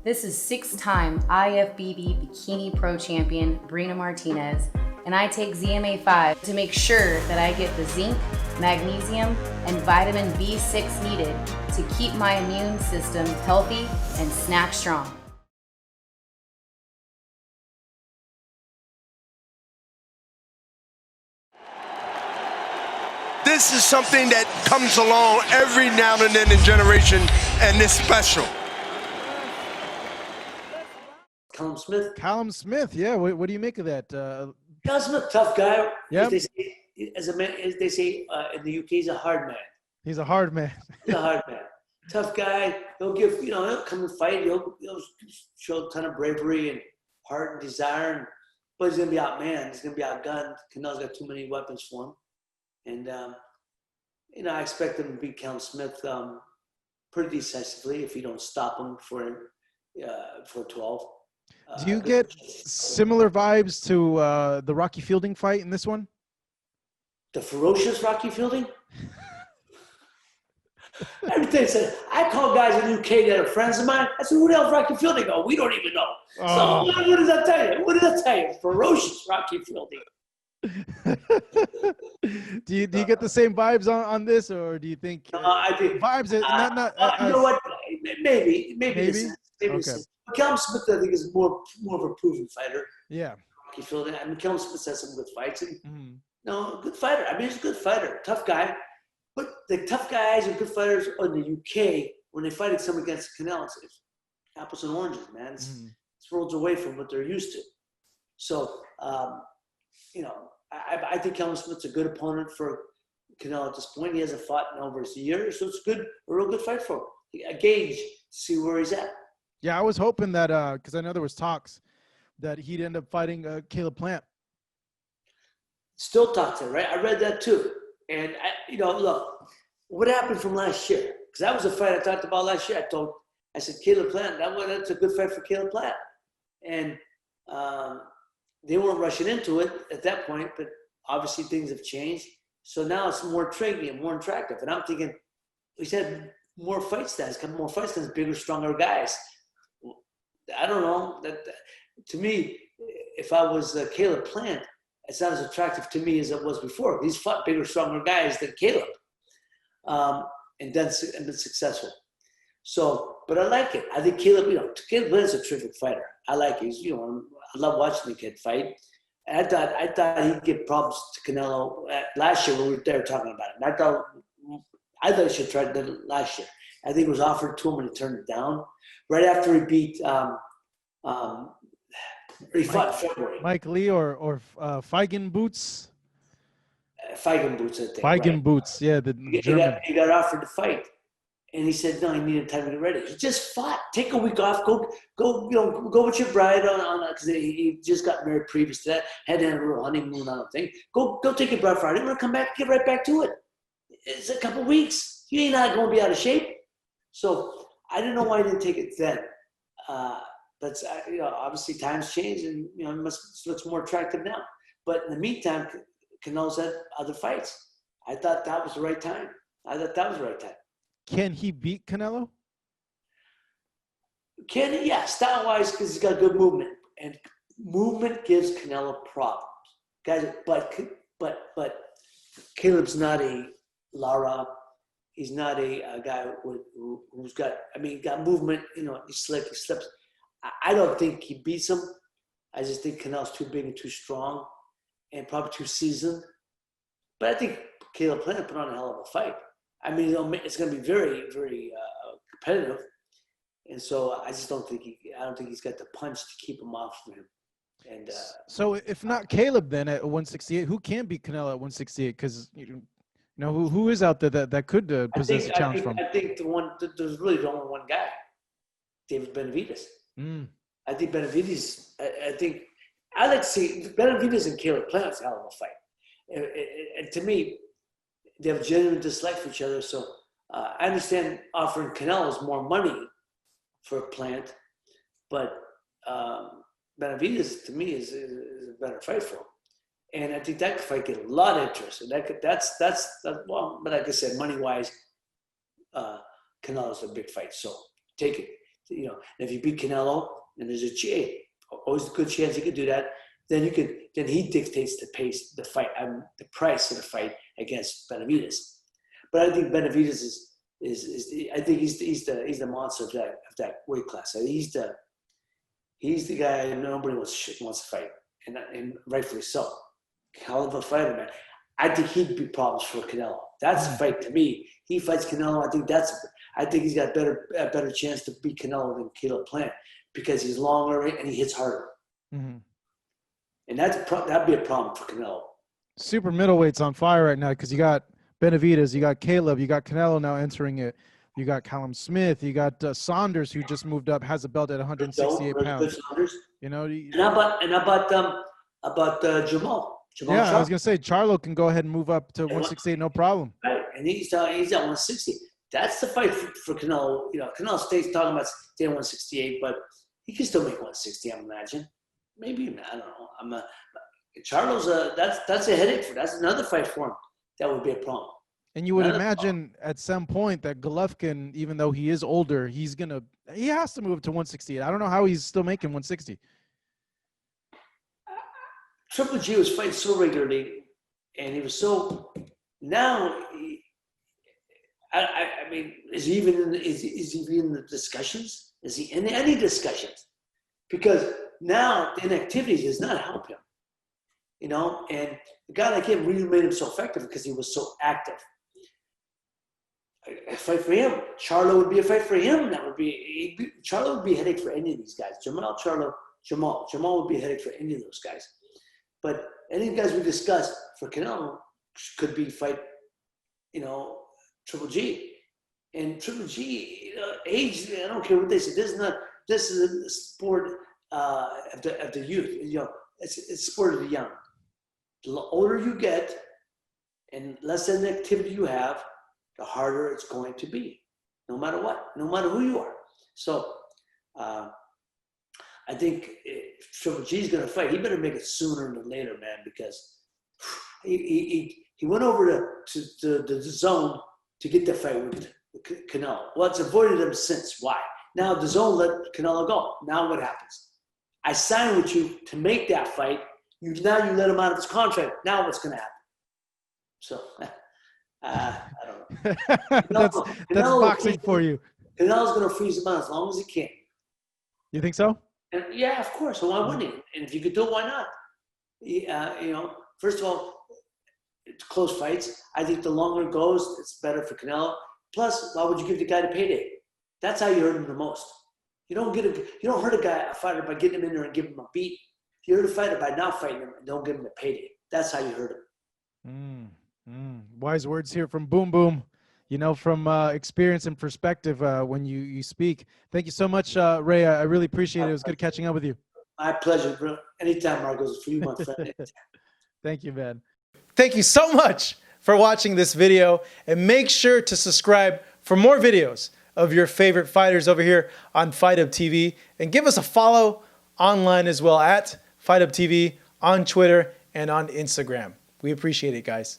This is 6-time IFBB Bikini Pro Champion Brina Martinez, and I take ZMA5 to make sure that I get the zinc, magnesium, and vitamin B6 needed to keep my immune system healthy and snap strong. This is something that comes along every now and then in generation, and it's special. Callum Smith. Callum Smith, yeah. What do you make of that? Callum Smith, tough guy. Yeah. As they say in the UK, he's a hard man. He's a hard man. He's a hard man. Tough guy. He'll give, he'll come and fight. He'll show a ton of bravery and heart and desire. But he's going to be outmanned. He's going to be outgunned. Canelo's got too many weapons for him. And, I expect him to beat Callum Smith pretty decisively if you don't stop him for 12. Do you get similar vibes to the Rocky Fielding fight in this one? The ferocious Rocky Fielding? Everything said, I call guys in the UK that are friends of mine. I said, who the hell's Rocky Fielding? Oh, we don't even know. Oh. So what does that tell you? What does that tell you? Ferocious Rocky Fielding. do you get the same vibes on this, or do you think I think vibes? you know what? Maybe. Maybe. Okay. Callum Smith, I think, is more of a proven fighter. Yeah. Rocky Fielding. I mean, Callum Smith has some good fights. And, no, good fighter. I mean, he's a good fighter, tough guy. But the tough guys and good fighters in the UK, when they fight someone against Canelo, it's apples and oranges, man. It's worlds away from what they're used to. So, I think Callum Smith's a good opponent for Canelo at this point. He hasn't fought in over a year, so it's a real good fight for him. A gauge to see where he's at. Yeah, I was hoping that because I know there was talks that he'd end up fighting Caleb Plant. Still talks to him, right? I read that too. And, look, what happened from last year? Because that was a fight I talked about last year. I said, Caleb Plant, that's a good fight for Caleb Plant. And they weren't rushing into it at that point, but obviously things have changed. So now it's more intriguing and more attractive. And I'm thinking, he's had more fight styles, bigger, stronger guys. I don't know. To me, if I was Caleb Plant, it's not as attractive to me as it was before. He's fought bigger, stronger guys than Caleb, and been successful. So, but I like it. I think Caleb Plant's a terrific fighter. I like it. I love watching the kid fight. And I thought he'd give problems to Canelo last year when we were there talking about it. And I thought he should try it last year. I think it was offered to him and he turned it down. Right after he beat he fought in February. Mike Lee or Feigen Boots? Feigen Boots, I think. Feigen right? Boots, yeah, the German. He got offered to fight. And he said, no, he needed time to get ready. He just fought. Take a week off. Go with your bride on because he just got married previous to that. Had to have a little honeymoon on the thing. Go take your bride Friday. I'm going to come back, get right back to it. It's a couple weeks. You ain't not going to be out of shape. So I didn't know why he didn't take it then. But obviously times change and it looks more attractive now. But in the meantime, Canelo's had other fights. I thought that was the right time. Can he beat Canelo? Can he? Yeah, style-wise, because he's got good movement, and movement gives Canelo problems, guys. But Caleb's not a Lara. He's not a guy who's got. Got movement. He's slick. He slips. I don't think he beats him. I just think Canelo's too big and too strong, and probably too seasoned. But I think Caleb Plant put on a hell of a fight. It's going to be very, very competitive, and so I just don't think he's got the punch to keep him off from him. And so, if not Caleb, then at 168, who can beat Canelo at 168? Because who is out there that could possess a challenge from? I think there's really only one guy, David Benavidez. I think Benavidez. I like to see Benavidez and Caleb Plant a hell of a fight, and to me, they have genuine dislike for each other. So I understand offering Canelo's more money for a Plant, but Benavidez to me is a better fight for him. And I think that fight get a lot of interest. And but like I said, money wise, Canelo's a big fight. So take it. You know, and if you beat Canelo, and there's always a good chance he could do that. Then he dictates the pace, the fight, the price of the fight against Benavidez. But I think Benavidez I think he's the monster of that weight class. He's the guy nobody wants to fight, and rightfully so. Hell of a fighter, man. I think he'd be problems for Canelo. That's a fight to me. He fights Canelo. I think he's got a better chance to beat Canelo than Caleb Plant because he's longer and he hits harder. Mm-hmm. And that'd be a problem for Canelo. Super middleweight's on fire right now because you got Benavidez, you got Caleb, you got Canelo now entering it. You got Callum Smith, you got Saunders, who just moved up, has a belt at 168 pounds. You know, and how about Jamal? Yeah, I was gonna say Charlo can go ahead and move up to 168, no problem. Right, and he's at 160. That's the fight for Canelo. You know, Canelo State's talking about staying 168, but he can still make 160. I imagine. Maybe I don't know. Charlo's that's a headache for. That's another fight for him. That would be a problem. And you would imagine at some point that Golovkin, even though he is older, he has to move to 168. I don't know how he's still making 160. Triple G was fighting so regularly, and he was so. Now, I mean, is he even in the discussions? Is he in any discussions? Because now the inactivity does not help him. You know, and a guy like him really made him so effective because he was so active. A fight for him, Charlo would be a fight for him. Charlo would be a headache for any of these guys. Jamal would be a headache for any of those guys. But any of the guys we discussed for Canelo could be fight, you know, Triple G. And Triple G, you know, age, I don't care what they say. This is a sport of the youth. You know, it's a sport of the young. The older you get and less activity you have, the harder it's going to be, no matter what, no matter who you are. So I think if Triple G is going to fight, he better make it sooner than later, man, because he went over to the zone to get the fight with Canelo. Well, it's avoided him since. Why? Now the zone let Canelo go. Now what happens? I signed with you to make that fight. Now you let him out of his contract. Now what's going to happen? So I don't know. That's boxing for you. Canelo's going to freeze him out as long as he can. You think so? And yeah, of course. So why wouldn't he? And if you could do it, why not? You know, first of all, it's close fights. I think the longer it goes, it's better for Canelo. Plus, why would you give the guy the payday? That's how you hurt him the most. You don't hurt a fighter by getting him in there and giving him a beat. You hurt a fighter by not fighting him and don't give him the payday. That's how you hurt him. Wise words here from Boom Boom. You know, from experience and perspective when you speak. Thank you so much, Ray. I really appreciate it. It was good catching up with you. My pleasure, bro. Anytime, Marcos. For you, my friend. Thank you, man. Thank you so much for watching this video, and make sure to subscribe for more videos of your favorite fighters over here on Fight Up TV, and give us a follow online as well at Fight Up TV on Twitter and on Instagram. We appreciate it, guys.